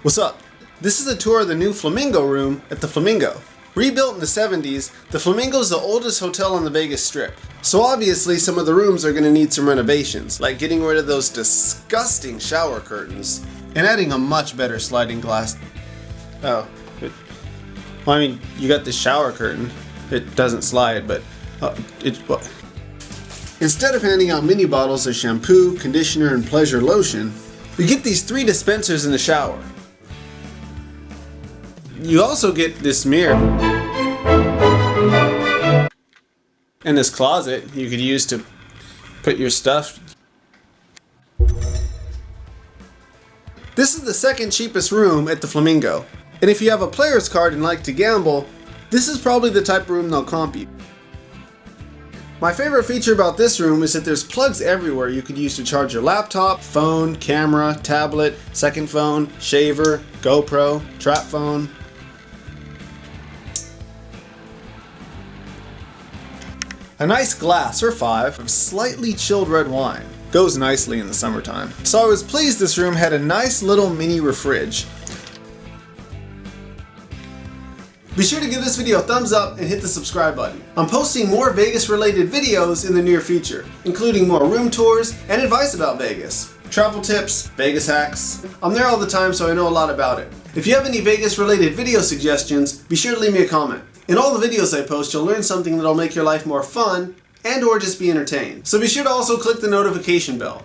What's up? This is a tour of the new Flamingo Room at the Flamingo. Rebuilt in the 70s, the Flamingo is the oldest hotel on the Vegas Strip. So obviously some of the rooms are going to need some renovations, like getting rid of those disgusting shower curtains and adding a much better sliding glass. Well, I mean, you got the shower curtain. It doesn't slide, but instead of handing out mini bottles of shampoo, conditioner, and pleasure lotion, you get these 3 dispensers in the shower. You also get this mirror and this closet you could use to put your stuff. This is the second cheapest room at the Flamingo. And if you have a player's card and like to gamble, this is probably the type of room they'll comp you. My favorite feature about this room is that there's plugs everywhere you could use to charge your laptop, phone, camera, tablet, second phone, shaver, GoPro, trap phone. A nice glass or 5 of slightly chilled red wine goes nicely in the summertime. So I was pleased this room had a nice little mini fridge. Be sure to give this video a thumbs up and hit the subscribe button. I'm posting more Vegas related videos in the near future, including more room tours and advice about Vegas. Travel tips, Vegas hacks. I'm there all the time, so I know a lot about it. If you have any Vegas related video suggestions, be sure to leave me a comment. In all the videos I post, you'll learn something that'll make your life more fun and or just be entertained. So be sure to also click the notification bell.